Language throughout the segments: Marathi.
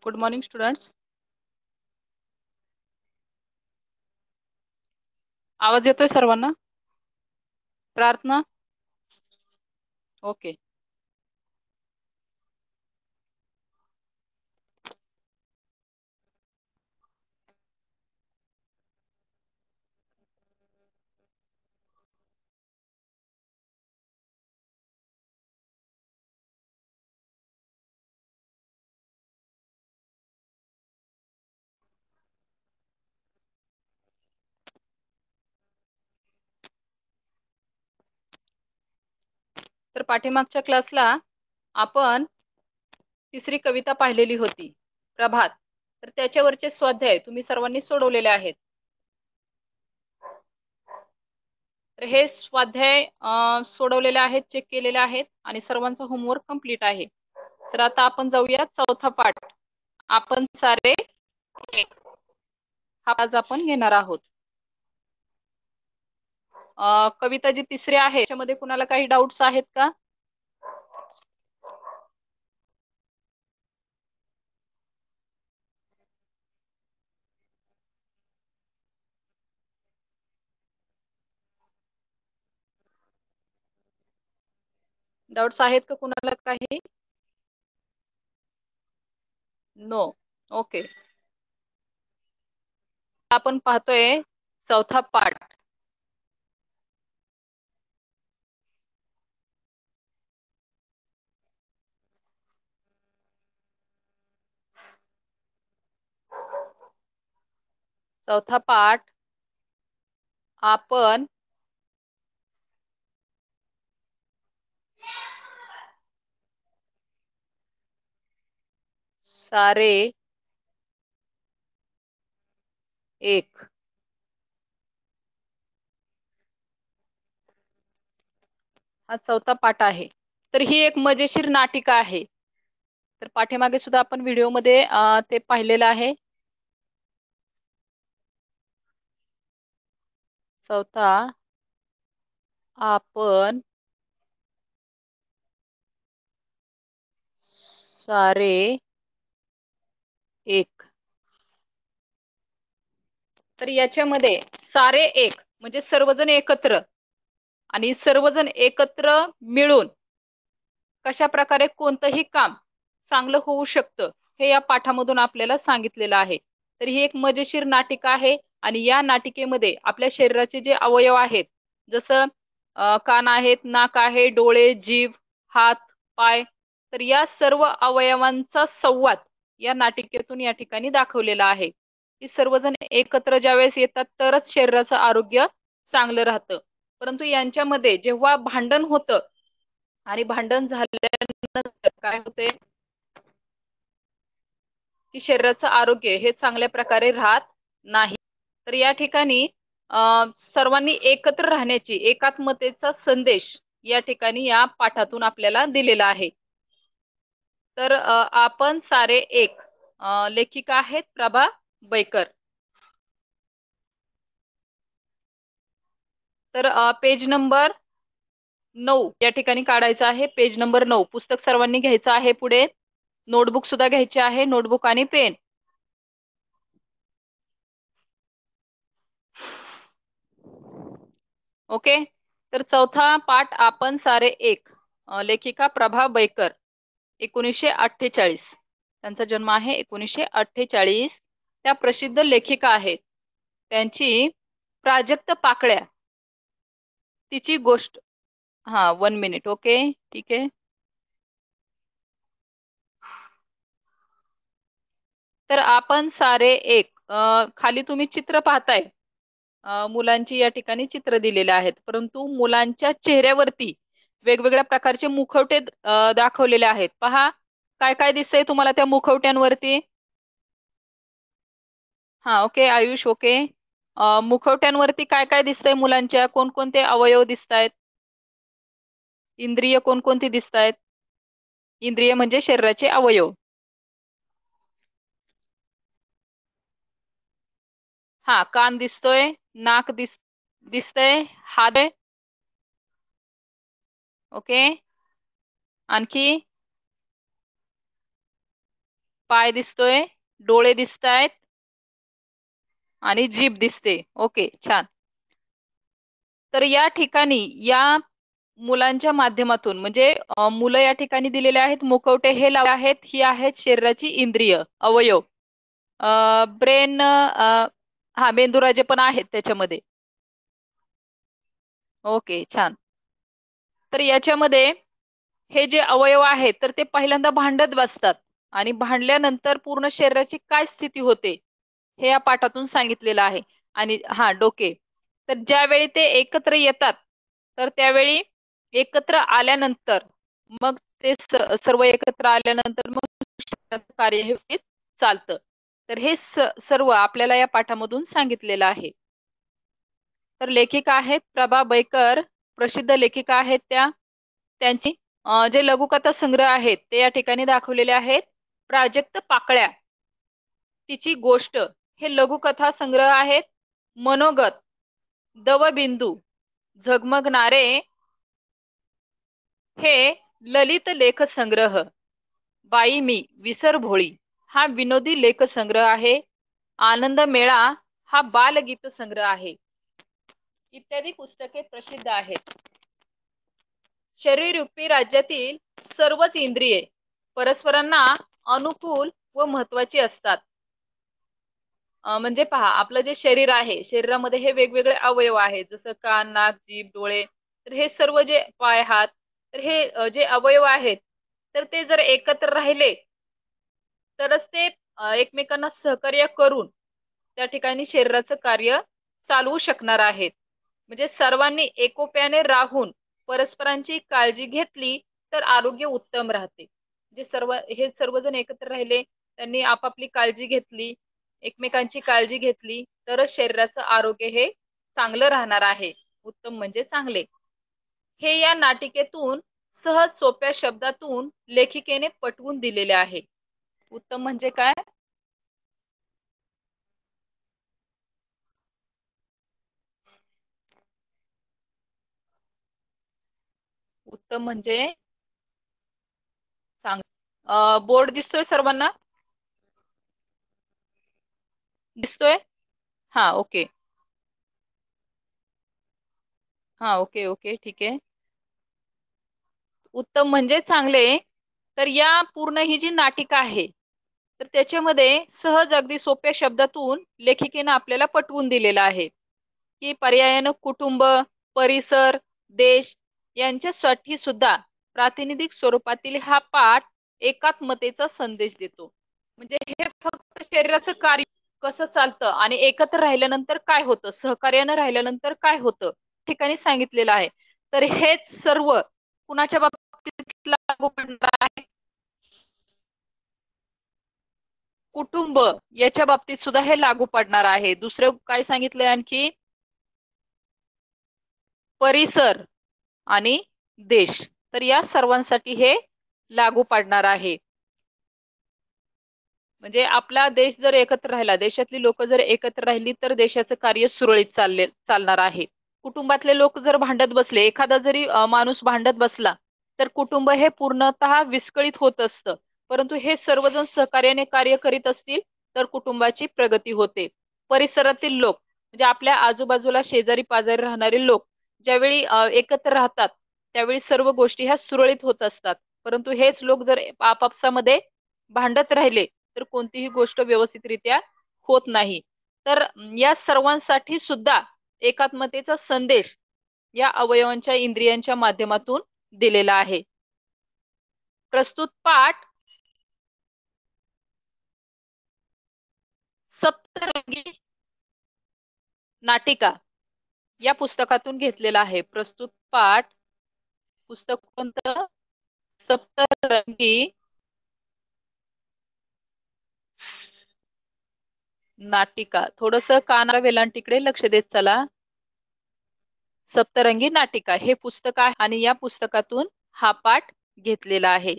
Good morning students. आवाज येतोय सर्वांना? प्रार्थना. ओके. तर पाठीमागच्या क्लासला आपण तिसरी कविता पाहिलेली होती, प्रभात. तर त्याच्यावरचे स्वाध्याय तुम्ही सर्वांनी सोडवलेले आहेत. तर हे स्वाध्याय सोडवलेले आहेत, चेक केलेले आहेत आणि सर्वांचा होमवर्क कंप्लीट आहे. तर आता आपण जाऊया चौथा पाठ. आपण सारे एक हा आज आपण घेणार आहोत. कविता जी तिसरी आहे त्याच्यामध्ये कुणाला काही डाऊट्स आहेत का? डाऊट्स आहेत का कुणाला काही? नो. ओके. आपण पाहतोय चौथा पाठ. चौथा पाठ आपण सारे एक हा चौथा पाठ आहे. तर ही एक मजेशीर नाटिका आहे. तर पाठीमागे सुद्धा आपण व्हिडिओमध्ये ते पाहिलेलं आहे. चौथा आपण सारे एक. तर याच्यामध्ये सारे एक म्हणजे सर्वजण एकत्र आणि सर्वजण एकत्र मिळून कशा प्रकारे कोणतंही काम चांगलं होऊ शकतं हे या पाठामधून आपल्याला सांगितलेलं आहे. तर ही एक मजेशीर नाटिका आहे आणि या नाटिकेमध्ये आपल्या शरीराचे जे अवयव आहेत, जसं कान आहेत, नाक आहे, डोळे, जीभ, हात, पाय, तर या सर्व अवयवांचा संवाद या नाटिकेतून या ठिकाणी दाखवलेला आहे. की सर्वजण एकत्र ज्यावेळेस येतात तरच शरीराचं आरोग्य चांगलं राहतं. परंतु यांच्यामध्ये जेव्हा भांडण होतं आणि भांडण झाल्यानंतर काय होते की शरीराचं आरोग्य हे चांगल्या प्रकारे राहत नाही. तर या ठिकाणी सर्वांनी एकत्र राहण्याची एकात्मतेचा संदेश या ठिकाणी या पाठातून आपल्याला दिलेला आहे. तर आपण सारे एक लेखिका आहेत प्रभा बैकर. तर पेज नंबर 9 या ठिकाणी काढायचा आहे. पेज नंबर 9 पुस्तक सर्वांनी घ्यायचं आहे. पुढे नोटबुक सुद्धा घ्यायची आहे, नोटबुक आणि पेन. ओके. तर चौथा पाठ आपण सारे एक लेखिका प्रभा बैकर 1948. त्यांचा जन्म आहे 1948. त्या प्रसिद्ध लेखिका आहेत. त्यांची प्राजक्त पाकळ्या तिची गोष्ट. हा 1 मिनिट. ओके ठीक आहे. तर आपण सारे एक खाली तुम्ही चित्र पाहताय. मुलांची या ठिकाणी चित्र दिलेले आहेत, परंतु मुलांच्या चेहऱ्यावरती वेगवेगळ्या प्रकारचे मुखवटे दाखवलेले आहेत. पहा काय काय दिसतंय तुम्हाला त्या मुखवट्यांवरती. हा ओके आयुष. ओके. मुखवट्यांवरती काय काय दिसतंय मुलांच्या? कोणकोणते अवयव दिसतायत? इंद्रिय कोणकोणती दिसतायत? इंद्रिय म्हणजे शरीराचे अवयव. हा कान दिसतोय, नाक दिसतंय, हात आहे. ओके. आणखी पाय दिसतोय, डोळे दिसतायत आणि जीभ दिसते. ओके, छान. तर या ठिकाणी या मुलांच्या माध्यमातून म्हणजे मुलं या ठिकाणी दिलेले आहेत. मुखवटे हे लावले आहेत. ही आहेत शरीराची इंद्रिय, अवयव. ब्रेन, हा मेंदुराजे पण आहेत त्याच्यामध्ये. ओके, छान. तर याच्यामध्ये हे जे अवयव आहेत तर ते पहिल्यांदा भांडत बसतात आणि भांडल्यानंतर पूर्ण शरीराची काय स्थिती होते हे या पाठातून सांगितलेलं आहे. आणि हा, डोके. तर ज्यावेळी ते एकत्र येतात तर त्यावेळी एकत्र आल्यानंतर मग ते सर्व एकत्र आल्यानंतर मग शरीराचं कार्य हे व्यवस्थित चालतं. तर हे सर्व आपल्याला या पाठामधून सांगितलेलं आहे. तर लेखिका आहेत प्रभा बैकर, प्रसिद्ध लेखिका आहेत त्या. त्यांची जे लघुकथा संग्रह आहेत ते या ठिकाणी दाखवलेले आहेत. प्राजक्त पाकळ्या, तिची गोष्ट, हे लघुकथा संग्रह आहेत. मनोगत, दवबिंदू, झगमगणारे, हे ललित लेख संग्रह. बाई मी विसर भोळी, हा विनोदी लेख संग्रह आहे. आनंद मेळा, हा बालगीत संग्रह आहे. इत्यादी पुस्तके प्रसिद्ध आहेत. शरीररूपी राज्यातील सर्वच इंद्रिये परस्परांना अनुकूल व महत्वाची असतात. म्हणजे पहा, आपलं जे शरीर आहे, शरीरामध्ये हे वेगवेगळे अवयव आहेत, जसं कान, नाक, जीभ, डोळे. तर हे सर्व जे पाय, हात, तर हे जे अवयव आहेत तर ते जर एकत्र राहिले तरच ते एकमेकांना सहकार्य करून त्या ठिकाणी शरीराचं कार्य चालवू शकणार आहेत. म्हणजे सर्वांनी एकोप्याने राहून परस्परांची काळजी घेतली तर आरोग्य उत्तम राहते. जे हे सर्वजण एकत्र राहिले, त्यांनी आपापली काळजी घेतली, एकमेकांची काळजी घेतली तरच शरीराचं आरोग्य हे चांगलं राहणार आहे. उत्तम म्हणजे चांगले. हे या नाटिकेतून सहज सोप्या शब्दातून लेखिकेने पटवून दिलेले आहे. उत्तम म्हणजे काय? उत्तम म्हणजे सांग. बोर्ड दिसतोय सर्वांना? दिसतोय? हा, ओके. हा, ओके ओके, ठीक आहे. उत्तम म्हणजे चांगले. तर या पूर्ण ही जी नाटिका आहे तर त्याच्यामध्ये सहज अगदी सोप्या शब्दातून लेखिकेनं आपल्याला पटवून दिलेलं आहे की पर्यायानं कुटुंब, परिसर, देश यांच्यासाठी सुद्धा प्रातिनिधिक स्वरूपातील हा पाठ एकात्मतेचा संदेश देतो. म्हणजे हे फक्त शरीराचं कार्य कसं चालतं आणि एकत्र राहिल्यानंतर काय होतं, सहकार्यानं राहिल्यानंतर काय होतं, ठिकाणी सांगितलेलं आहे. तर हेच सर्व कुणाच्या बाबतीत लागू पडणार आहे? कुटुंब याच्या बाबतीत सुद्धा हे लागू पडणार आहे. दुसरं काय सांगितलंय आणखी? परिसर आणि देश. तर या सर्वांसाठी हे लागू पडणार आहे. म्हणजे आपला देश जर एकत्र राहिला, देशातली लोक जर एकत्र राहिली तर देशाचं कार्य सुरळीत चालणार आहे. कुटुंबातले लोक जर भांडत बसले, एखादा जरी माणूस भांडत बसला तर कुटुंब हे पूर्णतः विस्कळीत होत असतं. परंतु हे सर्वजण सहकार्याने कार्य करीत असतील तर कुटुंबाची प्रगती होते. परिसरातील लोक म्हणजे आपल्या आजूबाजूला शेजारी पाजारी राहणारे लोक ज्यावेळी एकत्र राहतात त्यावेळी सर्व गोष्टी ह्या सुरळीत होत असतात. परंतु हेच लोक जर आपापसामध्ये भांडत राहिले तर कोणतीही गोष्ट व्यवस्थितरित्या होत नाही. तर या सर्वांसाठी सुद्धा एकात्मतेचा संदेश या अवयवांच्या, इंद्रियांच्या माध्यमातून दिलेला आहे. प्रस्तुत पाठ सप्तरंगी नाटिका या पुस्तकातून घेतलेला आहे. प्रस्तुत पाठ पुस्तक कोणतं? सप्तरंगी नाटिका. थोडस काना वेलांटीकडे लक्ष देत चला. सप्तरंगी नाटिका हे पुस्तक आहे आणि या पुस्तकातून हा पाठ घेतलेला आहे.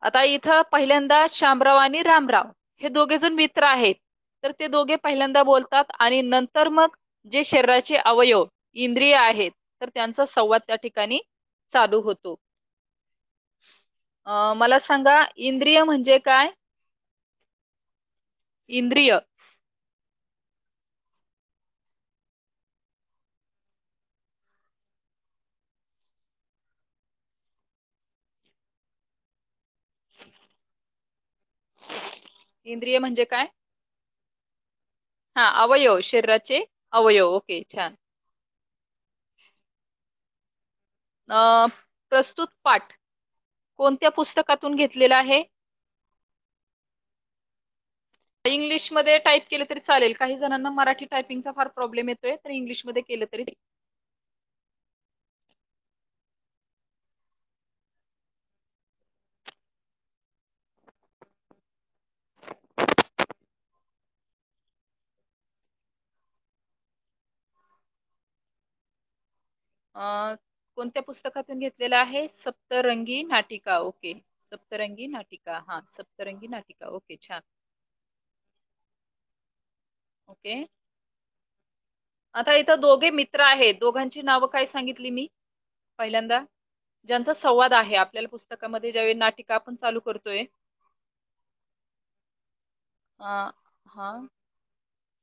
आता इथं पहिल्यांदा शामराव आणि रामराव हे दोघे जण मित्र आहेत. तर ते दोघे पहिल्यांदा बोलतात आणि नंतर मग जे शरीराचे अवयव, इंद्रिय आहेत तर त्यांचा संवाद त्या ठिकाणी चालू होतो. मला सांगा, इंद्रिय म्हणजे काय? इंद्रिय. इंद्रिय म्हणजे काय? हा, अवयव, शरीराचे अवयव. ओके, छान. अ, प्रस्तुत पाठ कोणत्या पुस्तकातून घेतलेला आहे? इंग्लिश मध्ये टाईप केलं तरी चालेल. काही जणांना मराठी टायपिंगचा फार प्रॉब्लेम येतोय, तर इंग्लिश मध्ये केलं तरी. अ, कोणत्या पुस्तकातून घेतलेला आहे? सप्तरंगी नाटिका. ओके, सप्तरंगी नाटिका. हा, सप्तरंगी नाटिका. ओके, छान. ओके. आता इथं दोघे मित्र आहेत, दोघांची नावं काय सांगितली मी पहिल्यांदा? ज्यांचा संवाद आहे आपल्याला पुस्तकामध्ये, ज्यावेळी नाटिका आपण चालू करतोय. हा,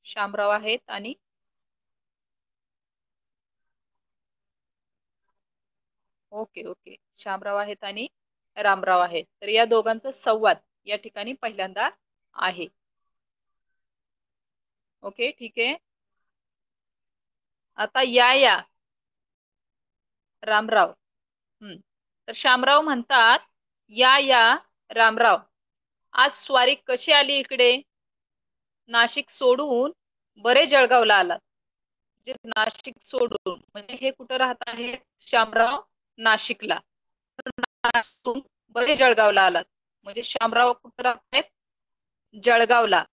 शामराव आहेत आणि ओके ओके, शामराव आहेत आणि रामराव आहेत. तर या दोघांचा संवाद या ठिकाणी पहिल्यांदा आहे. ओके, ठीक आहे. आता या रामराव. तर शामराव म्हणतात, या रामराव, आज स्वारी कशी आली इकडे? नाशिक सोडून बरे जळगावला आलात. जे नाशिक सोडून म्हणजे हे कुठं राहत आहे? शामराव नाशिकला. नाशिकहून बरे जळगावला आलात म्हणजे शामराव कुठं राहत आहेत? जळगावला.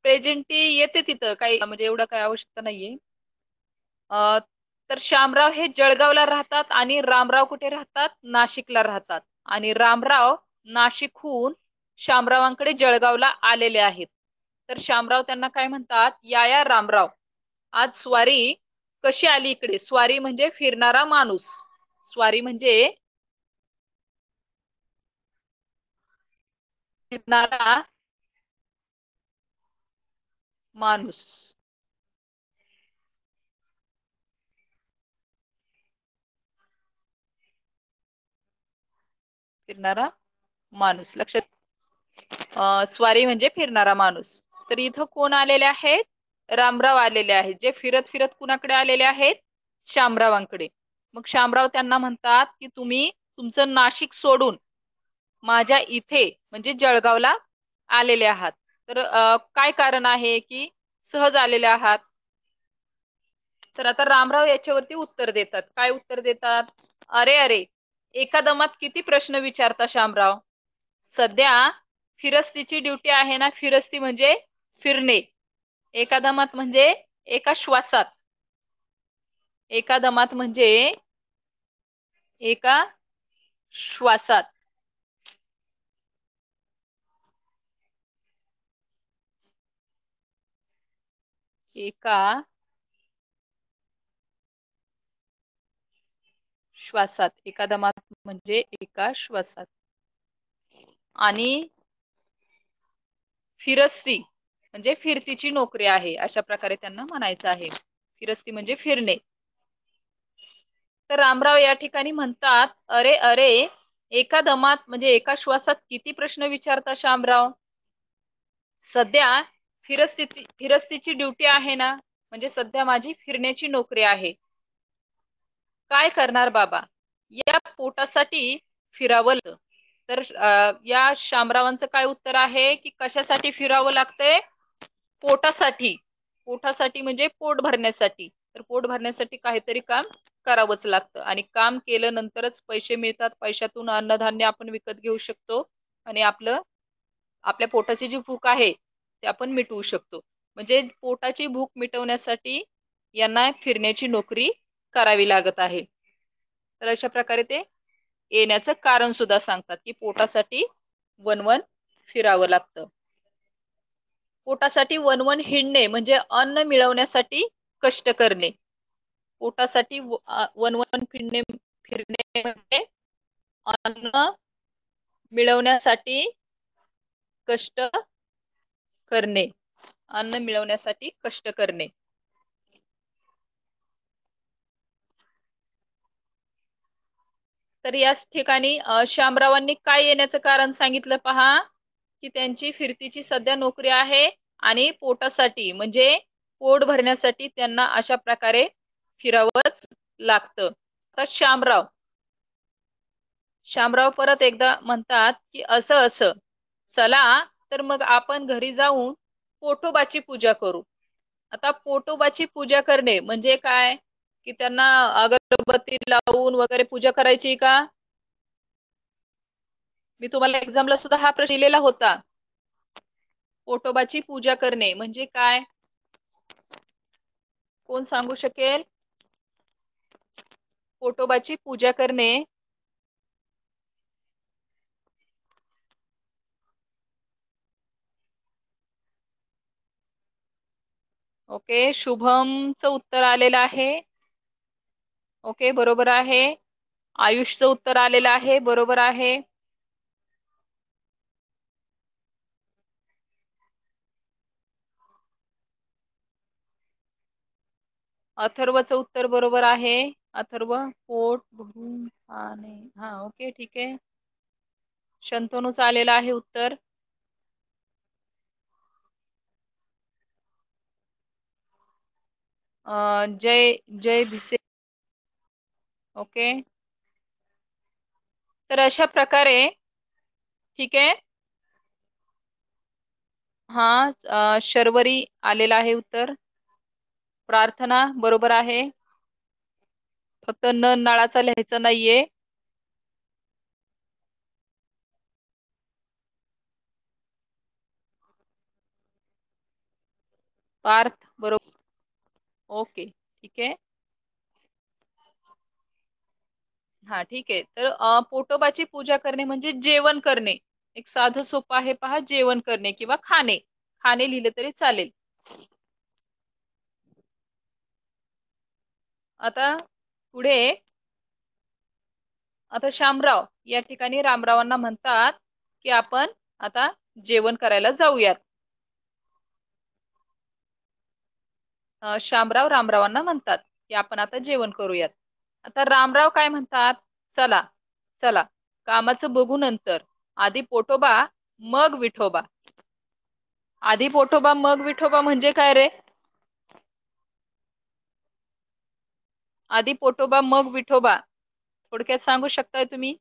प्रेझेंटी येते तिथं, काही म्हणजे एवढं काही आवश्यकता नाहीये. अ, तर शामराव हे जळगावला राहतात आणि रामराव कुठे राहतात? नाशिकला राहतात. आणि रामराव नाशिकहून शामरावांकडे जळगावला आलेले आहेत. तर शामराव त्यांना काय म्हणतात? या रामराव, आज स्वारी कशी आली इकडे? स्वारी म्हणजे फिरणारा माणूस. स्वारी म्हणजे फिरणारा माणूस. फिरणारा माणूस, लक्षात. स्वारी म्हणजे फिरणारा माणूस. तर इथं कोण आलेले आहेत? रामराव आलेले आहेत, जे फिरत फिरत कुणाकडे आलेले आहेत? शामरावांकडे. मग शामराव त्यांना म्हणतात की तुम्ही तुमचं नाशिक सोडून माझ्या इथे म्हणजे जळगावला आलेले आहात. तर काय कारण आहे की सहज आलेले आहात? तर आता रामराव याच्यावरती उत्तर देतात. काय उत्तर देतात? अरे अरे, एका दमात किती प्रश्न विचारता शामराव. सध्या फिरस्तीची ड्युटी आहे ना. फिरस्ती म्हणजे फिरणे. एका दमात म्हणजे एका श्वासात. एका दमात म्हणजे एका श्वासात. एका श्वासात. एका दमात म्हणजे एका श्वासात. आणि फिरस्ती म्हणजे फिरतीची नोकरी आहे, अशा प्रकारे त्यांना म्हणायचं आहे. फिरस्ती म्हणजे फिरणे. तर रामराव या ठिकाणी म्हणतात, अरे अरे, एका दमात म्हणजे एका श्वासात किती प्रश्न विचारता शामराव. सध्या फिरस्तीची ड्युटी आहे ना, म्हणजे सध्या माझी फिरण्याची नोकरी आहे. काय करणार बाबा, या पोटासाठी फिरावं लागतं. तर या शामरावांचं काय उत्तर आहे की कशासाठी फिरावं लागतंय? पोटासाठी. पोटासाठी म्हणजे पोट भरण्यासाठी. तर पोट भरण्यासाठी काहीतरी काम करावंच लागतं आणि काम केलं नंतरच पैसे मिळतात. पैशातून अन्नधान्य आपण विकत घेऊ शकतो आणि आपल्या पोटाची जी भूक आहे ते आपण मिटवू शकतो. म्हणजे पोटाची भूक मिटवण्यासाठी यांना फिरण्याची नोकरी करावी लागत आहे. तर अशा प्रकारे ते येण्याचं कारण सुद्धा सांगतात की पोटासाठी वनवन फिरावं लागतं. पोटासाठी वनवन हिंडणे म्हणजे अन्न मिळवण्यासाठी कष्ट करणे. पोटासाठी वनवन फिरणे म्हणजे अन्न मिळवण्यासाठी कष्ट करणे. अन्न मिळवण्यासाठी कष्ट करणे. तर याच ठिकाणी शामरावांनी काय येण्याचं कारण सांगितलं पहा, की त्यांची फिरतीची सध्या नोकरी आहे आणि पोटासाठी म्हणजे पोट भरण्यासाठी त्यांना अशा प्रकारे फिरावंच लागतं. तर शामराव परत एकदा म्हणतात की असं असं चला तर मग आपण घरी जाऊन पोटोबाची पूजा करू. आता पोटोबाची पूजा करणे म्हणजे काय, की त्यांना अगरबत्ती लावून वगैरे पूजा करायची का? मी तुम्हाला एक्झामला सुद्धा हा प्रश्न दिलेला होता. पोटोबाची पूजा करणे म्हणजे काय? कोण सांगू शकेल? पोटोबाची पूजा करणे. ओके, शुभमचं उत्तर आलेलं आहे. ओके, बरोबर आहे. आयुषचं उत्तर आलेलं आहे, बरोबर आहे. अथर्वचं उत्तर बरोबर आहे. अथर्व, पोट भरून खाणे. हा, ओके, ठीक आहे. शंतनूचं आलेलं आहे उत्तर. जय जय भिसे. ओके, तर अशा प्रकारे, ठीक आहे. हा, शर्वरी आलेला आहे उत्तर. प्रार्थना बरोबर आहे. फक्त न नळाचा लिहायचं नाहीये. पार्थ बरोबर. ओके, ठीक आहे. हा, ठीक आहे. तर पोटोबाची पूजा करणे म्हणजे जेवण करणे. एक साधं सोपं आहे पहा, जेवण करणे किंवा खाणे. खाणे लिहिले तरी चालेल. आता पुढे, आता शामराव या ठिकाणी रामरावांना म्हणतात की आपण आता जेवण करायला जाऊयात. शामराव रामरावांना म्हणतात की आपण आता जेवण करूयात. आता रामराव काय म्हणतात, चला चला कामाचं बघू नंतर, आधी पोटोबा मग विठोबा. आधी पोटोबा मग विठोबा म्हणजे काय रे? आधी पोटोबा मग विठोबा थोडक्यात सांगू शकताय तुम्ही?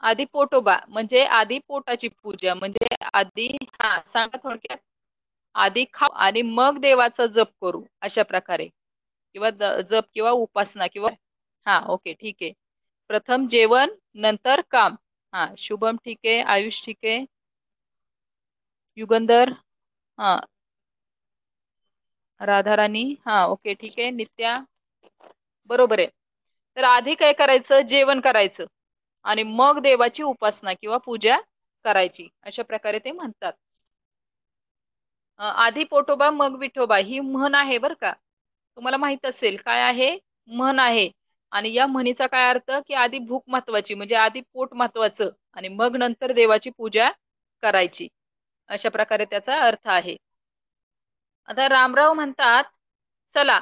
आधी पोटोबा म्हणजे आधी पोटाची पूजा म्हणजे आधी, हा सांगा थोडक्यात. आधी खाऊ आणि मग देवाचा जप करू अशा प्रकारे, किंवा जप किंवा उपासना किंवा, हा ओके ठीक आहे. प्रथम जेवण नंतर काम. हा, शुभम ठीक आहे. आयुष ठीक आहे. युगंधर, हा. राधाराणी, हा ओके ठीक आहे. नित्या बरोबर आहे. तर आधी काय करायचं, जेवण करायचं आणि मग देवाची उपासना किंवा पूजा करायची अशा प्रकारे ते म्हणतात. आधी पोटोबा मग विठोबा ही म्हण आहे बर का. तुम्हाला माहित असेल काय आहे, म्हण आहे. आणि या म्हणीचा काय अर्थ, की आधी भूक महत्वाची म्हणजे आधी पोट महत्वाचं आणि मग नंतर देवाची पूजा करायची अशा प्रकारे त्याचा अर्थ आहे. आता रामराव म्हणतात चला,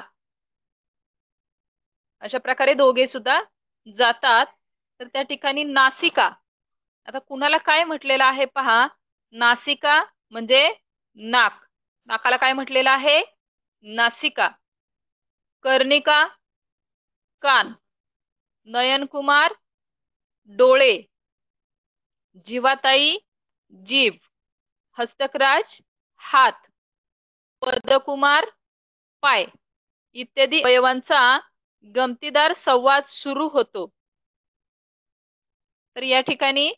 अशा प्रकारे दोघे सुद्धा जातात. तर त्या ठिकाणी नासिका, आता कुणाला काय म्हटलेलं आहे पहा, नासिका म्हणजे नाक. नाकाला काय म्हटलेलं आहे, नासिका. कर्णिका कान, नयनकुमार डोळे, जीवाताई जीभ, हस्तकराज हात, पदकुमार पाय इत्यादी अवयवांचा गमतीदार संवाद सुरू होतो. तर या ठिकाणी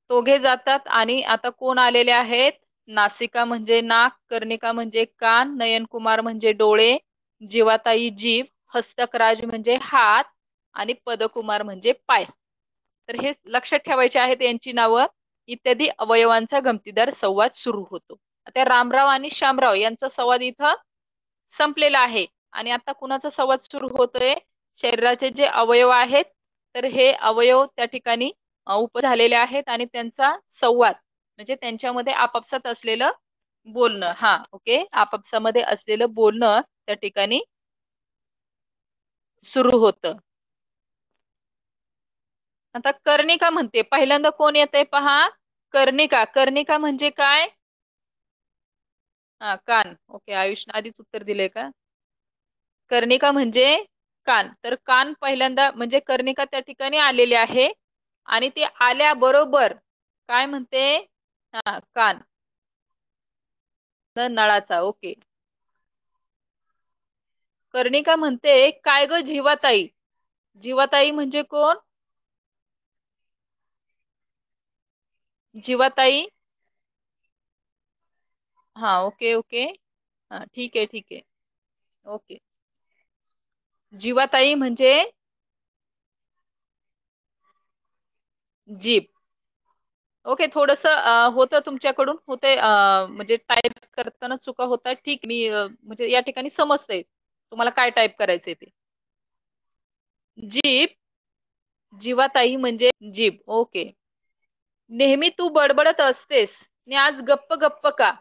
दोघे जातात आणि आता कोण आलेले आहेत, नासिका म्हणजे नाक, कर्णिका म्हणजे कान, नयनकुमार म्हणजे डोळे, जीवाताई जीभ, हस्तकराज म्हणजे हात आणि पदकुमार म्हणजे पाय. तर हे लक्षात ठेवायचे आहेत यांची नावं. इत्यादी अवयवांचा गमतीदार संवाद सुरू होतो. आता रामराव आणि शामराव यांचा संवाद इथं संपलेला आहे. आणि आता कुणाचा संवाद सुरू होतोय? शरीराचे जे अवयव आहेत, तर हे अवयव त्या ठिकाणी उप झालेले आहेत आणि त्यांचा संवाद म्हणजे त्यांच्यामध्ये आपापसात असलेलं बोलणं. हा, ओके, आपापसामध्ये असलेलं बोलणं त्या ठिकाणी सुरू होतं. आता कर्णिका म्हणते, पहिल्यांदा कोण येतंय पहा. कर्णिका. कर्णिका म्हणजे काय? हा, कान. ओके, आयुषने आधीच उत्तर दिलंय का? कर्णिका म्हणजे कान. तर कान पहिल्यांदा म्हणजे कर्णिका त्या ठिकाणी आलेली आहे आणि ती आल्याबरोबर काय म्हणते? हा, कान नळाचा. ओके. कर्णिका म्हणते, काय ग जीवाताई? जीवाताई म्हणजे कोण? जीवाताई. हा, ओके ओके. हा, ठीक आहे ठीक आहे. ओके. जीवाताई म्हणजे जीभ. ओके, थोडस होतं तुमच्याकडून होते, म्हणजे टाईप करताना चुका होतात. ठीक, मी म्हणजे या ठिकाणी समजतंय तुम्हाला काय टाईप करायचंय ते. जीभ. जीवाताई म्हणजे जीभ. ओके. नेहमी तू बडबडत असतेस आणि आज गप्प गप्प का?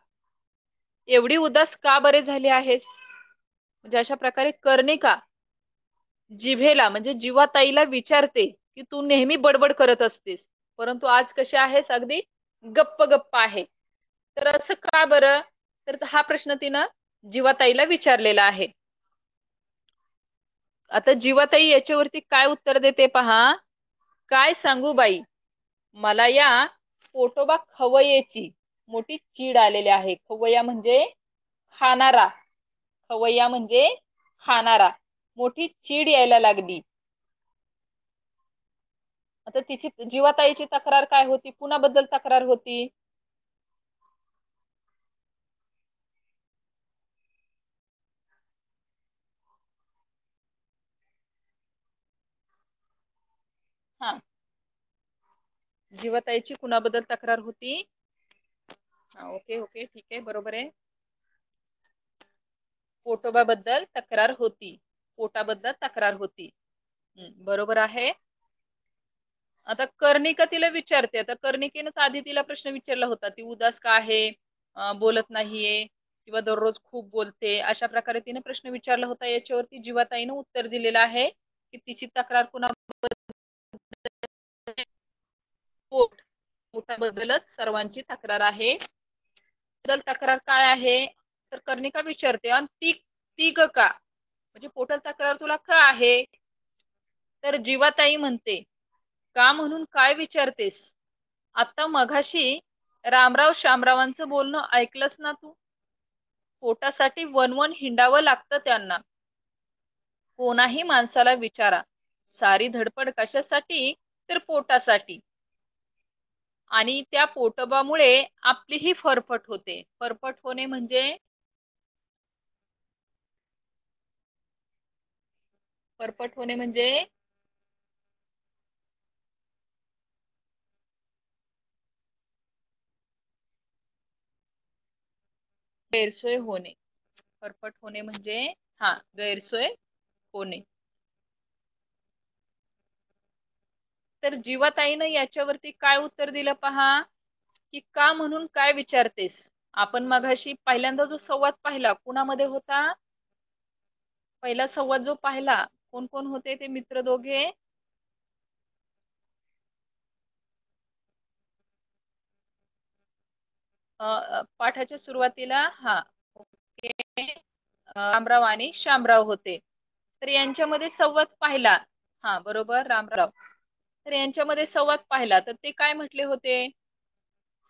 एवढी उदास का बरे झाली आहेस? म्हणजे अशा प्रकारे कर्णिका जिभेला म्हणजे जीवाताईला विचारते की तू नेहमी बडबड करत असतेस, परंतु आज कशी आहेस? अगदी गप्प गप्प आहे. तर असं का बरं? तर हा प्रश्न तिनं जीवाताईला विचारलेला आहे. आता जीवाताई याच्यावरती काय उत्तर देते पहा. काय सांगू बाई, मला या पोटोबा खवय्येची मोठी चीड आलेली आहे. खवय्या म्हणजे खाणारा. खवय्या म्हणजे खाणारा. मोठी चीड यायला लागली. आता तिची जीवाताईची तक्रार काय होती? कुणाबद्दल तक्रार होती? हा, जीवाताईची कुणाबद्दल तक्रार होती? हा, ओके ओके, ठीक आहे, बरोबर आहे. पोटोबाबद्दल तक्रार होती. पोटाबद्दल तक्रार होती. बरोबर आहे. आता कर्णिका तिला विचारते. आता कर्णिकेनंच आधी तिला प्रश्न विचारला होता, ती उदास का आहे, बोलत नाहीये किंवा दररोज खूप बोलते, अशा प्रकारे तिने प्रश्न विचारला होता. याच्यावरती जीवाताईनं उत्तर दिलेलं आहे की तिची तक्रार कुणाबद्दल? पोट. पोटाबद्दलच सर्वांची तक्रार आहे. बद्दल तक्रार काय आहे? तर कर्णिका विचारते, आणि ती ती का म्हणजे पोटात तक्रार तुला का आहे? तर जीवाताई म्हणते, का म्हणून काय विचारतेस? आता मघाशी रामराव शामरावांचं बोलणं ऐकलंस ना तू? पोटासाठी वनवन हिंडावं लागतं त्यांना. कोणाही माणसाला विचारा, सारी धडपड कशासाठी? तर पोटासाठी. आणि त्या पोटोबामुळे आपलीही फरफट होते. फरफट होणे म्हणजे फरफट होणे म्हणजे गैरसोय होणे. फरफट होणे म्हणजे हा, गैरसोय होणे. तर जीवाताईनं याच्यावरती काय उत्तर दिलं पहा, की का म्हणून काय विचारतेस? आपण मघाशी पहिल्यांदा जो संवाद पाहिला कुणामध्ये होता? पहिला संवाद जो पाहिला, कोण कोण होते ते मित्र दोघे? पाठाच्या सुरुवातीला हा, ओके, रामराव आणि श्यामराव होते. तर यांच्यामध्ये संवाद पाहिला. हा, बरोबर, रामराव. तर यांच्यामध्ये संवाद पाहिला तर ते काय म्हटले होते?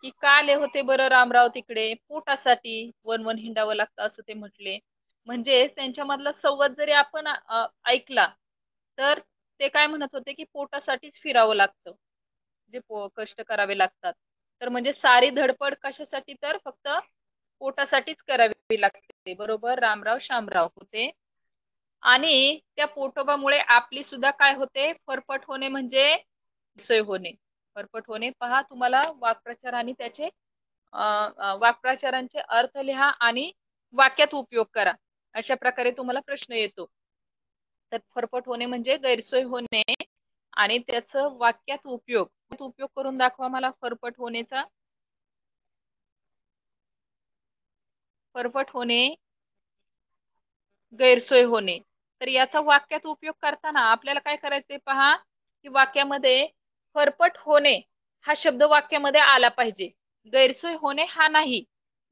की का आले होते बरं रामराव तिकडे? पोटासाठी वन वन हिंडावं लागतं असं ते म्हटले. म्हणजे त्यांच्यामधला संवाद जरी आपण ऐकला तर ते काय म्हणत होते की पोटासाठीच फिरावं लागतं, जे कष्ट करावे लागतात. तर म्हणजे सारी धडपड कशासाठी? तर फक्त पोटासाठीच करावी लागते. बरोबर, रामराव शामराव होते. आणि त्या पोटोबामुळे आपली सुद्धा काय होते? फरफट होणे म्हणजे सोय होणे. फरफट होणे पहा, तुम्हाला वाक्प्रचार आणि त्याचे वाक्प्रचारांचे अर्थ लिहा आणि वाक्यात उपयोग करा. अशा प्रकारे तुम्हाला प्रश्न येतो. तर फरफट होणे म्हणजे गैरसोय होणे आणि त्याचं वाक्यात उपयोग करून दाखवा मला फरफट होण्याचा. फरफट होणे, गैरसोय होणे. तर याचा वाक्यात उपयोग करताना आपल्याला काय करायचंय पहा, की वाक्यामध्ये फरफट होणे हा शब्द वाक्यामध्ये आला पाहिजे. गैरसोय होणे हा नाही.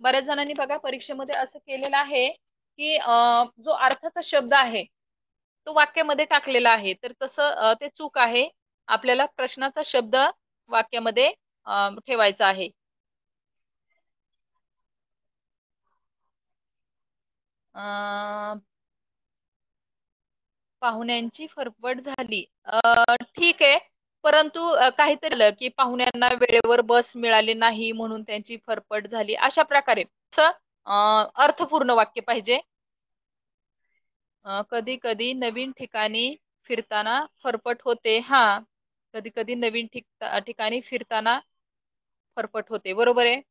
बऱ्याच जणांनी बघा परीक्षेमध्ये असं केलेलं आहे, की जो अर्थाचा शब्द आहे तो वाक्यामध्ये टाकलेला आहे. तर तसं ते चूक आहे. आपल्याला प्रश्नाचा शब्द वाक्यामध्ये ठेवायचा आहे. अ, पाहुण्यांची फरफट झाली. ठीक आहे. परंतु काहीतरी आलं की पाहुण्यांना वेळेवर बस मिळाली नाही म्हणून त्यांची फरफट झाली. अशा प्रकारे असं अर्थपूर्ण वाक्य पाहिजे. कधी कधी नवीन ठिकाणी फिरताना फरफट होते. हा, कधी कधी नवीन ठिकाणी फिरताना फरफट होते. बरोबर आहे.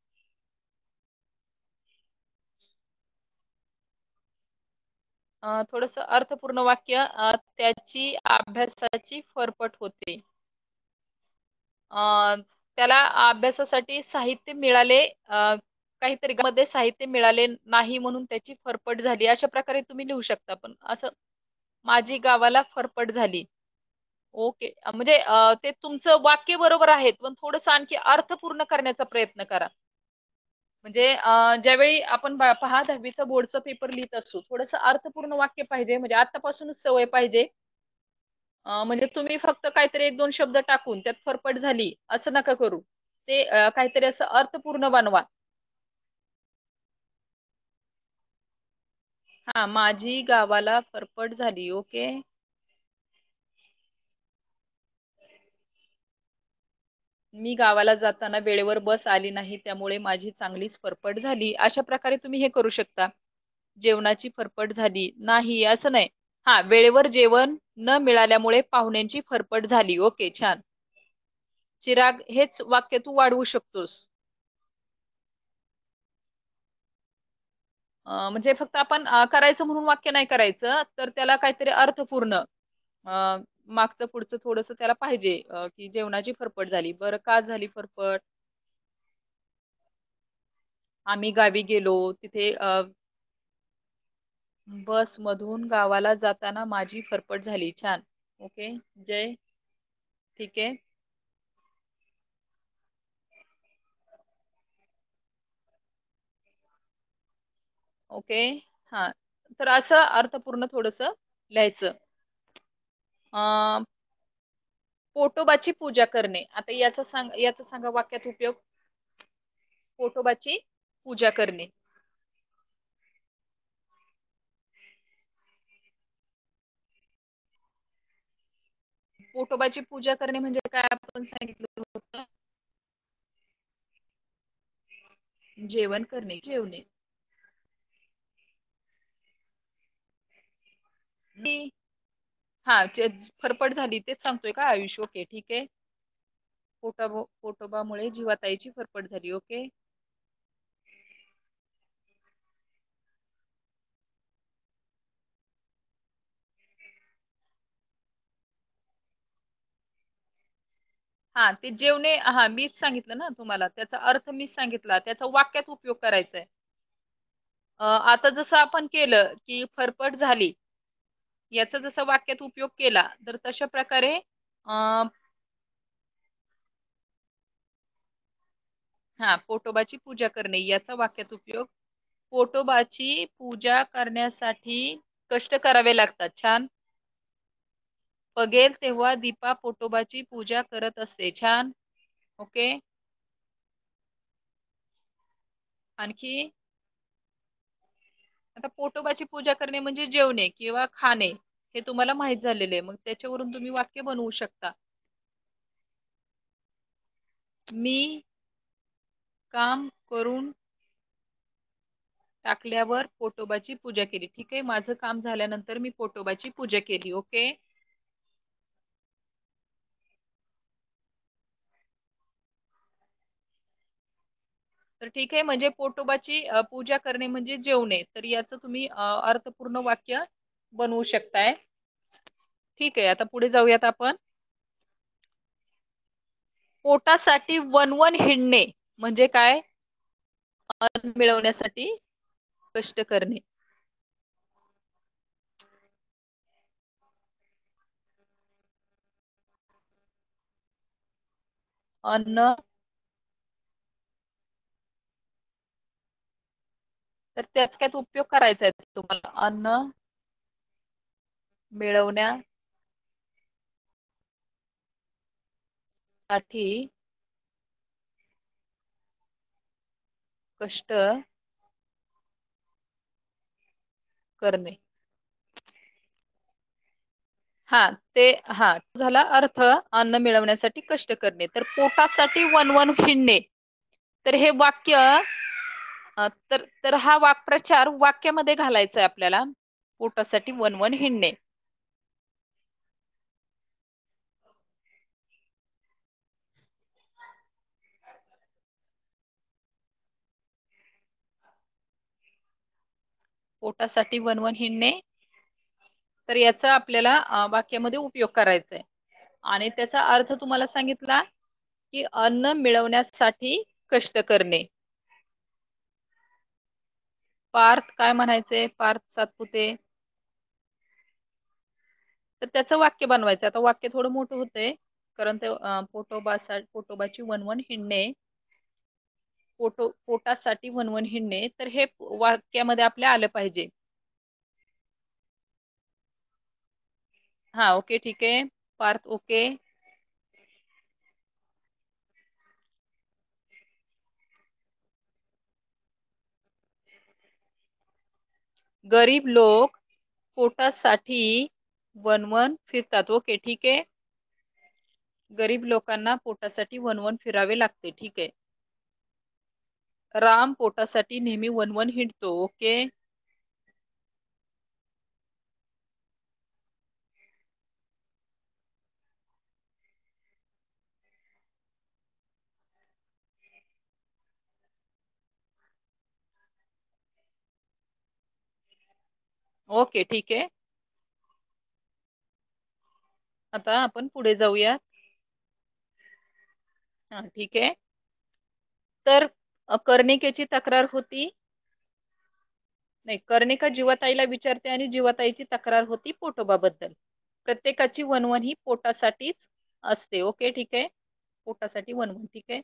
थोडस अर्थपूर्ण वाक्य, त्याची अभ्यासाची फरफट होते. अ, त्याला अभ्यासासाठी साहित्य मिळाले, काहीतरी मध्ये साहित्य मिळाले नाही म्हणून त्याची फरफट झाली. अशा प्रकारे तुम्ही लिहू शकता. पण असं माझी गावाला फरफट झाली. ओके. म्हणजे ते तुमचं वाक्य बरोबर आहे, पण थोडंसं आणखी अर्थपूर्ण करण्याचा प्रयत्न करा. म्हणजे ज्यावेळी आपण पहा 10वीचा बोर्डचा पेपर लिहित असतो, थोडंसं अर्थपूर्ण वाक्य पाहिजे. म्हणजे आतापासूनच सवय पाहिजे. म्हणजे तुम्ही फक्त काहीतरी एक दोन शब्द टाकून त्यात फरफट झाली असं नका करू. ते काहीतरी असं अर्थपूर्ण बनवा. हा, माझी गावाला फरफट झाली. ओके. मी गावाला जाताना वेळेवर बस आली नाही त्यामुळे माझी चांगलीच फरफट झाली. अशा प्रकारे तुम्ही हे करू शकता. जेवणाची फरफट झाली नाही असं नाही. हा, वेळेवर जेवण न मिळाल्यामुळे पाहुण्यांची फरफट झाली. ओके, छान. चिराग, हेच वाक्य तू वाढवू शकतोस. म्हणजे फक्त आपण करायचं म्हणून वाक्य नाही करायचं, तर त्याला काहीतरी अर्थपूर्ण मागचं पुढचं थोडस त्याला पाहिजे. की जेवणाची फरफट झाली. बरं, का झाली फरफट? आम्ही गावी गेलो तिथे बस मधून गावाला जाताना माझी फरफट झाली. छान. ओके. जय. ठीक आहे. ओके. हा, तर असं अर्थपूर्ण थोडस लिहायचं. अं, पोटोबाची पूजा करणे. आता याचा सांगा वाक्यात उपयोग. पोटोबाची पूजा करणे. पोटोबाची पूजा करणे म्हणजे काय आपण सांगितलं होतं? जेवण करणे, जेवणे. ती- हा, फरफट झाली तेच सांगतोय का आयुष? ओके, ठीक आहे. पोटोबामुळे जीवाताईची फरफट झाली. ओके. हा, ते जेवणे, हा मीच सांगितलं ना तुम्हाला, त्याचा अर्थ मीच सांगितला, त्याचा वाक्यात उपयोग करायचा आहे. आता जसं आपण केलं की फरफट झाली, याचा जसा वाक्यात उपयोग केला, तर तशा प्रकारे हा, पोटोबाची पूजा करणे याचा वाक्यात उपयोग. पोटोबाची पूजा करण्यासाठी कष्ट करावे लागतात. छान. बघेल तेव्हा दीपा पोटोबाची पूजा करत असते. छान. ओके. आणखी, आता पोटोबाची पूजा करणे म्हणजे जेवणे किंवा खाणे, हे तुम्हाला माहित झालेले आहे. मग त्याच्यावरून तुम्ही वाक्य बनवू शकता. मी काम करून टाकल्यावर पोटोबाची पूजा केली. ठीक आहे, माझं काम झाल्यानंतर मी पोटोबाची पूजा केली. ओके. तर ठीक आहे, म्हणजे पोटोबाची पूजा करणे म्हणजे जेवणे. तर याचं तुम्ही अर्थपूर्ण वाक्य बनवू शकताय. ठीक आहे, आता पुढे जाऊयात आपण. पोटासाठी वनवन हिंडणे म्हणजे काय? अन्न मिळवण्यासाठी कष्ट करणे. अन्न, तर त्याच काय उपयोग करायचा आहे तुम्हाला? अन्न मिळवण्यासाठी कष्ट करणे. हा, ते हा झाला अर्थ, अन्न मिळवण्यासाठी कष्ट करणे. तर पोटासाठी वनवन हिंडणे, तर हे वाक्य तर तर हा वाक्प्रचार वाक्यामध्ये घालायचा आहे आपल्याला. पोटासाठी वनवन हिंडणे. पोटासाठी वनवन हिंडणे, तर याचा आपल्याला वाक्यामध्ये उपयोग करायचा आहे. आणि त्याचा अर्थ तुम्हाला सांगितला की अन्न मिळवण्यासाठी कष्ट करणे. पार्थ काय म्हणायचे? पार्थ सातपुते. तर त्याचं वाक्य बनवायचं. आता वाक्य थोडं मोठं होतंय, कारण ते पोटोबाची वनवन हिंडणे, पोटासाठी वनवन हिंडणे, तर हे वाक्यामध्ये आपल्या आलं पाहिजे. हा, ओके, ठीक आहे. पार्थ ओके. गरीब लोक पोटासाठी वनवन फिरतात. ओके, ठीक आहे. गरीब लोकांना पोटासाठी वनवन फिरावे लागते. ठीक आहे. राम पोटासाठी नेहमी वनवन हिंडतो. ओके. ओके, ठीक आहे. आता आपण पुढे जाऊया. हा, ठीक आहे. तर कर्णिकेची तक्रार होती, नाही, कर्णिका जीवाताईला विचारते आणि जीवाताईची तक्रार होती पोटोबाबद्दल. प्रत्येकाची वनवन ही पोटासाठीच असते. ओके, ठीक आहे. पोटासाठी वनवन, ठीक आहे.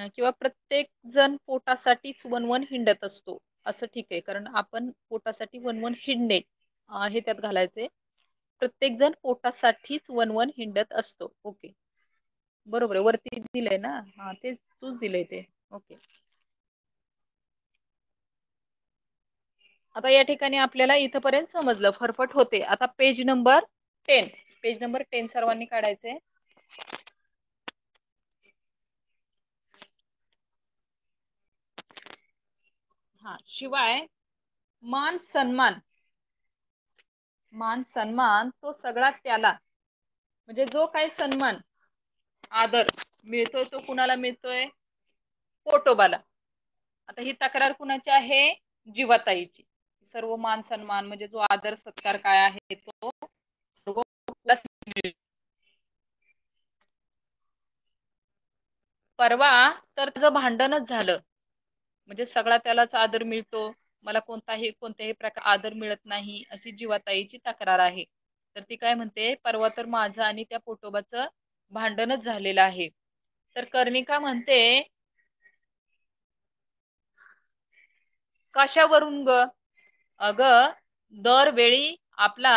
किंवा प्रत्येक जण पोटासाठीच वनवन हिंडत असतो, असं ठीक आहे. कारण आपण पोटासाठी वनवन हिंडणे हे त्यात घालायचे. प्रत्येक जण पोटासाठीच वनवन हिंडत असतो. ओके, बरोबर आहे. वरती दिलंय ना? हा, तेच तूच दिलंय ते. ओके. आता या ठिकाणी आपल्याला इथपर्यंत समजलं. फरफट होते. आता पेज नंबर 10. पेज नंबर 10 सर्वांनी काढायचे. हा, शिवाय मान सन्मान, मान सन्मान तो सगळा त्याला, म्हणजे जो काही सन्मान आदर मिळतोय तो कुणाला मिळतोय? पोटोबाला. आता ही तक्रार कुणाची आहे? जीवाताईची. सर्व मान सन्मान म्हणजे जो आदर सत्कार काय आहे तो सर्व पोटोबालाच मिळतो. परवा तर त्याचं भांडणच झालं, म्हणजे सगळा त्यालाच आदर मिळतो, मला कोणत्याही प्रकार आदर मिळत नाही, अशी जीवाताईची तक्रार आहे. तर ती काय म्हणते, परवा तर माझं आणि त्या पोटोबाचं भांडणच झालेलं आहे. तर कर्णिका म्हणते, कशावरून ग? अगं, दरवेळी आपला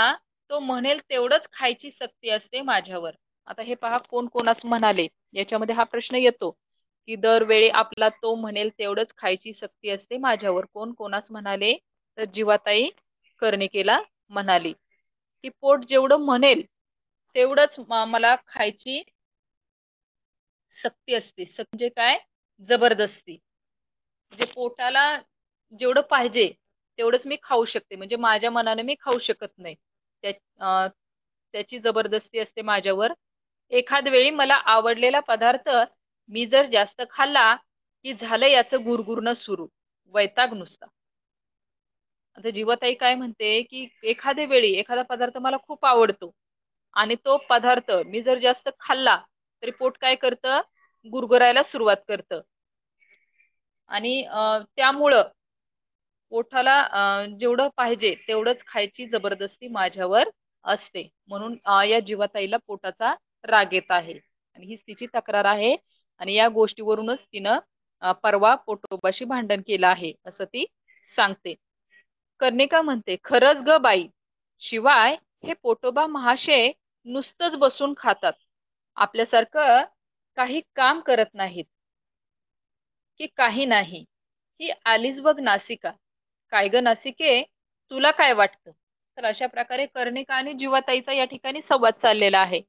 तो म्हणेल तेवढंच खायची सक्ती असते माझ्यावर. आता हे पहा, कोण कोणास म्हणाले, याच्यामध्ये हा प्रश्न येतो की दरवेळी आपला तो म्हणेल तेवढंच खायची सक्ती असते माझ्यावर. कोण कोणास म्हणाले? तर जीवाताई कर्णिकेला म्हणाली की पोट जेवढं म्हणेल तेवढंच मला खायची सक्ती असते. म्हणजे काय? जबरदस्ती. म्हणजे पोटाला जेवढं पाहिजे तेवढंच मी खाऊ शकते, म्हणजे माझ्या मनाने मी खाऊ शकत नाही. त्याची जबरदस्ती असते माझ्यावर. एखाद वेळी मला आवडलेला पदार्थ मी जर जास्त खाल्ला की झालं याचं गुरगुरणं सुरू, वैताग नुसता. आता जीवाताई काय म्हणते की एखाद्या वेळी एखादा पदार्थ मला खूप आवडतो आणि तो पदार्थ मी जर जास्त खाल्ला तरी पोट काय करतं, गुरगुरायला सुरुवात करतं. आणि त्यामुळं पोटाला जेवढं पाहिजे तेवढंच खायची जबरदस्ती माझ्यावर असते. म्हणून या जीवाताईला पोटाचा राग येत आहे आणि हीच तिची तक्रार आहे. आणि या गोष्टीवरूनच तिनं परवा पोटोबाशी भांडण केलं आहे असं ती सांगते. कर्णिका म्हणते, खरंच ग बाई, शिवाय हे पोटोबा महाशय नुसतंच बसून खातात, आपल्यासारखं काही काम करत नाहीत की काही नाही. ही आलीच बघ नासिका. काय ग नासिके, तुला काय वाटतं? तर अशा प्रकारे कर्णिका आणि जीवाताईचा या ठिकाणी संवाद चाललेला आहे.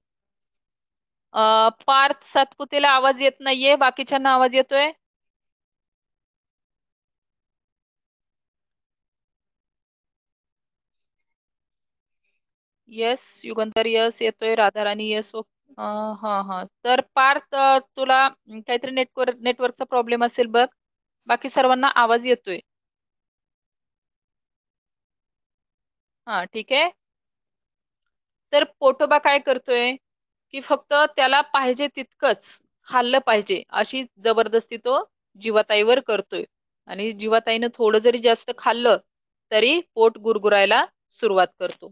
पार्थ सातपुतेला आवाज येत नाहीये, बाकीच्यांना आवाज येतोय? येस युगंधर, यस येतोय. राधाराणी यस. हा हा, तर पार्थ तुला काहीतरी नेटवर्कचा प्रॉब्लेम असेल बघ. बाकी सर्वांना आवाज येतोय. हा ठीक आहे. तर पोटोबा काय करतोय की फक्त त्याला पाहिजे तितकंच खाल्लं पाहिजे अशी जबरदस्ती तो जीवाताईवर करतोय. आणि जीवाताईनं थोडं जरी जास्त खाल्लं तरी पोट गुरगुरायला सुरुवात करतो.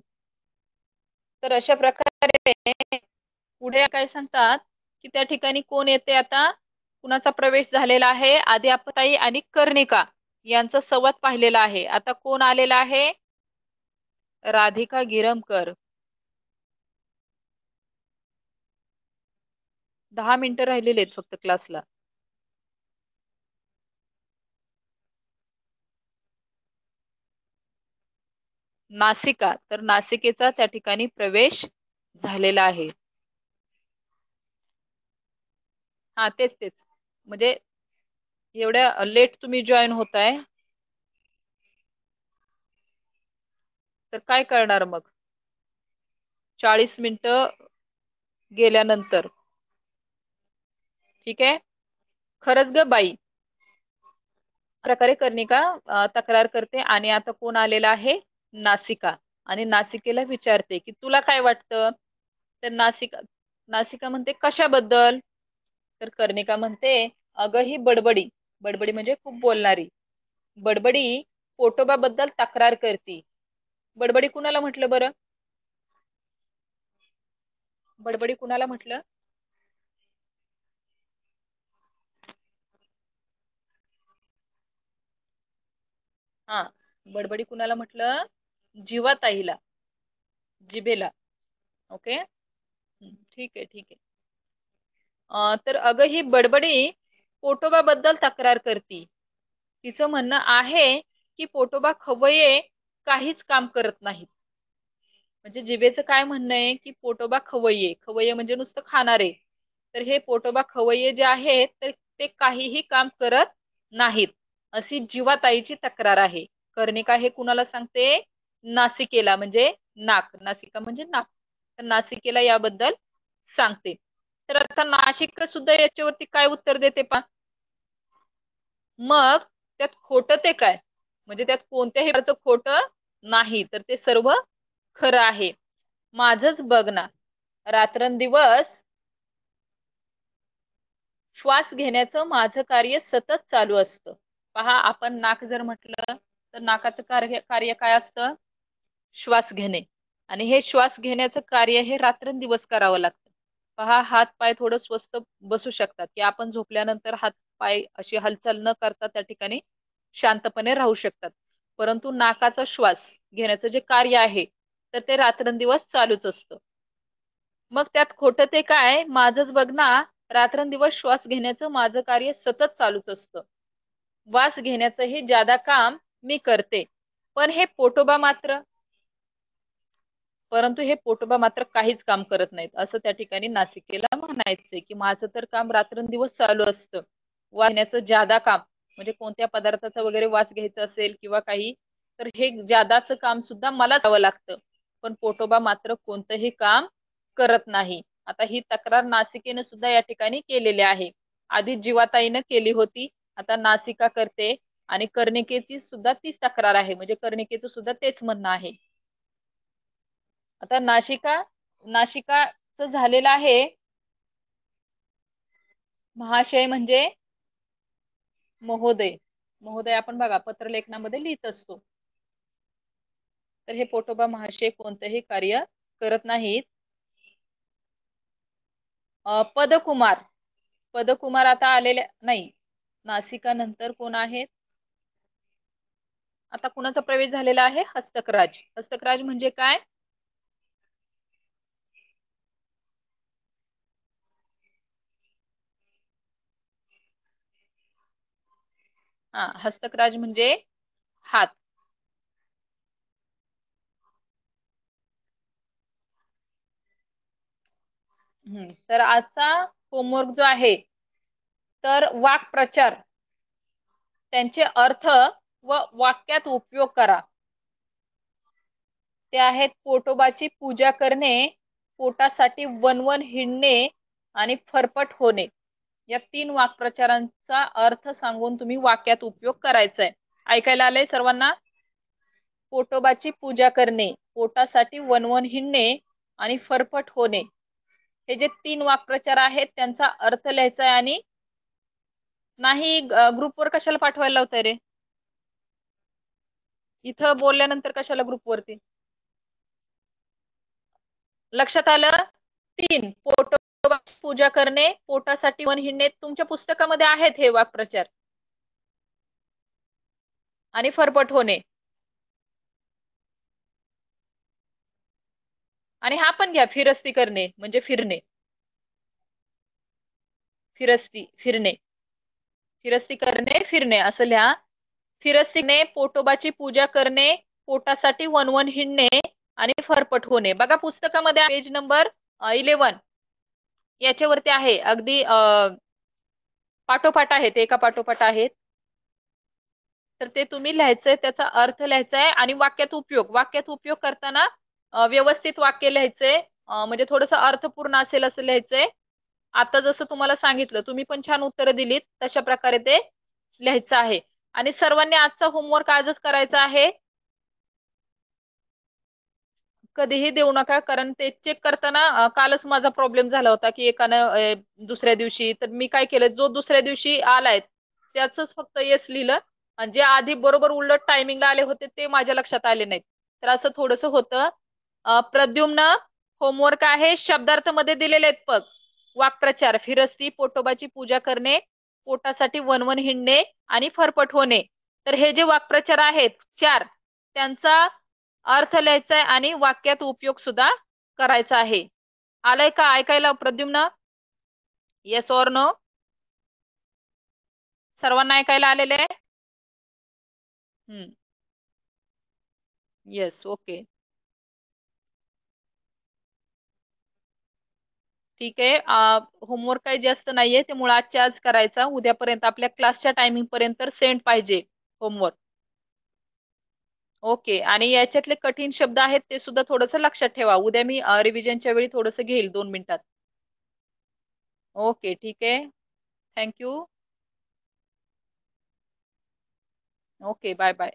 तर अशा प्रकारे पुढे काय सांगतात की त्या ठिकाणी कोण येते आता, कुणाचा प्रवेश झालेला आहे, आधी आपताई आणि कर्णिका यांचा संवाद पाहिलेला आहे. आता कोण आलेला आहे? राधिका गिरमकर. 10 मिनिटं राहिलेले आहेत फक्त क्लासला. नासिका, तर नासिकेचा त्या ठिकाणी प्रवेश झालेला आहे. हा तेच तेच, म्हणजे एवढ्या लेट तुम्ही जॉईन होताय तर काय करणार मग 40 मिनिटं गेल्यानंतर. ठीक आहे. खरंच ग बाई, प्रकारे कर्णिका तक्रार करते. आणि आता कोण आलेला आहे? नासिका. आणि नासिकेला विचारते की तुला काय वाटतं? तर नासिका नासिका म्हणते कशाबद्दल? तर कर्णिका म्हणते, अगं ही बडबडी, बडबडी म्हणजे खूप बोलणारी बडबडी पोटोबाबद्दल तक्रार करती. बडबडी कुणाला म्हटलं बरं? बडबडी कुणाला म्हटलं? हा, बडबडी कुणाला म्हटलं? जीवाताईला, जिभेला. ओके. ठीक आहे ठीक आहे. तर अगं ही बडबडी पोटोबाबद्दल तक्रार करती. तिचं म्हणणं आहे की पोटोबा खवय्ये काहीच काम करत नाहीत. म्हणजे जिभेचं काय म्हणणं आहे की पोटोबा खवय्ये, खवय्ये म्हणजे नुसतं खाणारे. तर हे पोटोबा खवय्ये जे आहेत तर ते काहीही काम करत नाहीत अशी जीवाताईची तक्रार आहे. कर्णिका हे कुणाला सांगते? नासिकेला, म्हणजे नाक, नासिका म्हणजे नाक. तर नासिकेला याबद्दल सांगते. तर आता नाशिक सुद्धा याच्यावरती काय उत्तर देते पा, मग त्यात खोटं ते काय, म्हणजे त्यात कोणत्याही प्रकारचं खोटं नाही, तर ते सर्व खरं आहे. माझच बघ ना, रात्रंदिवस श्वास घेण्याचं माझं कार्य सतत चालू असतं. पहा, आपण नाक जर म्हटलं तर नाकाचं कार्य कार्य काय असतं? श्वास घेणे. आणि हे श्वास घेण्याचं कार्य हे रात्रंदिवस करावं लागतं. पहा, हात पाय थोडं स्वस्त बसू शकतात की आपण झोपल्यानंतर हात पाय अशी हालचाल न करता त्या ठिकाणी शांतपणे राहू शकतात. परंतु नाकाचा श्वास घेण्याचं जे कार्य आहे तर ते रात्रंदिवस चालूच असतं. मग त्यात खोटं ते काय? माझंच बघ ना, रात्रंदिवस श्वास घेण्याचं माझं कार्य सतत चालूच असतं. वास घेण्याचं हे ज्यादा काम मी करते. पण हे पोटोबा मात्र, परंतु हे पोटोबा मात्र काहीच काम करत नाहीत असं त्या ठिकाणी नासिकेला म्हणायचंय की माझं तर काम रात्रंदिवस चालू असतं. वाहण्याचं ज्यादा काम म्हणजे कोणत्या पदार्थाचा वगैरे वास घ्यायचा असेल किंवा काही, तर हे ज्यादाचं काम सुद्धा मला जावं लागतं. पण पोटोबा मात्र कोणतंही काम करत नाही. आता ही तक्रार नासिकेने सुद्धा या ठिकाणी केलेली आहे. आधी जीवाताईनं केली होती, आता नासिका करते आणि कर्णिकेची सुद्धा तीच तक्रार आहे, म्हणजे कर्णिकेचं सुद्धा तेच म्हणणं आहे. आता नाशिकाचं झालेलं आहे महाशय म्हणजे महोदय. महोदय आपण बघा पत्रलेखनामध्ये लिहित असतो. तर हे पोटोबा महाशय कोणतंही कार्य करत नाहीत. पदकुमार, पदकुमार आता आलेले नाही. नासिका नंतर कोण आहेत? आता कुणाचा प्रवेश झालेला आहे? हस्तकराज. हस्तकराज म्हणजे काय? हा, हस्तकराज म्हणजे हात. तर आजचा होमवर्क जो आहे, तर वाक्प्रचार, त्यांचे अर्थ व वाक्यात उपयोग करा. ते आहेत पोटोबाची पूजा करणे, पोटासाठी वनवन हिंडणे आणि फरफट होणे. या 3 वाक्प्रचारांचा अर्थ सांगून तुम्ही वाक्यात उपयोग करायचा आहे. ऐकायला आलंय सर्वांना? पोटोबाची पूजा करणे, पोटासाठी वनवन हिंडणे आणि फरफट होणे. हे जे 3 वाक्प्रचार आहेत त्यांचा अर्थ लिहायचा आहे. आणि नाही ग्रुपवर कशाला पाठवायला लावताय रे? इथं बोलल्यानंतर कशाला ग्रुपवरती? लक्षात आलं? 3 पोटोबाची पूजा करणे, पोटासाठी वन हिंडणे, तुमच्या पुस्तकामध्ये आहेत हे वाक्प्रचार. आणि फरफट होणे. आणि हा पण घ्या, फिरस्ती करणे म्हणजे फिरणे. फिरस्ती, फिरणे. फिरस्ती करणे, फिरणे असं लिहा. फिरस्तीने पोटोबाची पूजा करणे, पोटासाठी वनवन हिंडणे आणि फरफट होणे. बघा पुस्तकामध्ये पेज नंबर 11 याच्यावरती आहे. अगदी पाठोपाठ आहेत, एका पाठोपाठ आहेत. तर ते तुम्ही लिहायचंय, त्याचा अर्थ लिहायचा आहे आणि वाक्यात उपयोग करताना व्यवस्थित वाक्य लिहायचंय, म्हणजे थोडंसं अर्थपूर्ण असेल असं लिहायचंय. आता जसं तुम्हाला सांगितलं, तुम्ही पण छान उत्तरं दिलीत, तशा प्रकारे ते लिहायचं आहे. आणि सर्वांनी आजचा होमवर्क आजच करायचा आहे. कधीही देऊ नका, कारण ते चेक करताना कालच माझा प्रॉब्लेम झाला होता की एकानं दुसऱ्या दिवशी, तर मी काय केलं, जो दुसऱ्या दिवशी आलाय त्याच फक्त येस लिहिलं, आणि जे आधी बरोबर उलट टायमिंगला आले होते ते माझ्या लक्षात आले नाहीत. तर असं थोडंसं होतं. प्रद्युम्न, होमवर्क आहे, शब्दार्थ मध्ये दिलेले आहेत बघ. वाक्प्रचार: फिरस्ती, पोटोबाची पूजा करणे, पोटासाठी वनवन हिंडणे आणि फरफट होणे. तर हे जे वाक्प्रचार आहेत 4, त्यांचा अर्थ लिहायचा आहे आणि वाक्यात उपयोग सुद्धा करायचा आहे. आलंय का ऐकायला प्रद्युम्न? Yes or no? सर्वांना ऐकायला आलेले आहे? येस, ओके, ठीक आहे. होमवर्क काही जास्त नाहीये, त्यामुळे आजच्या आज करायचा. उद्यापर्यंत आपल्या क्लासच्या टायमिंग पर्यंत सेंड पाहिजे होमवर्क. ओके. आणि याच्यातले कठीण शब्द आहेत ते सुद्धा थोडंसं लक्षात ठेवा. उद्या मी रिव्हिजनच्या वेळी थोडंसं घेईल 2 मिनिटात. ओके, ठीक आहे. थँक्यू. Okay, bye bye.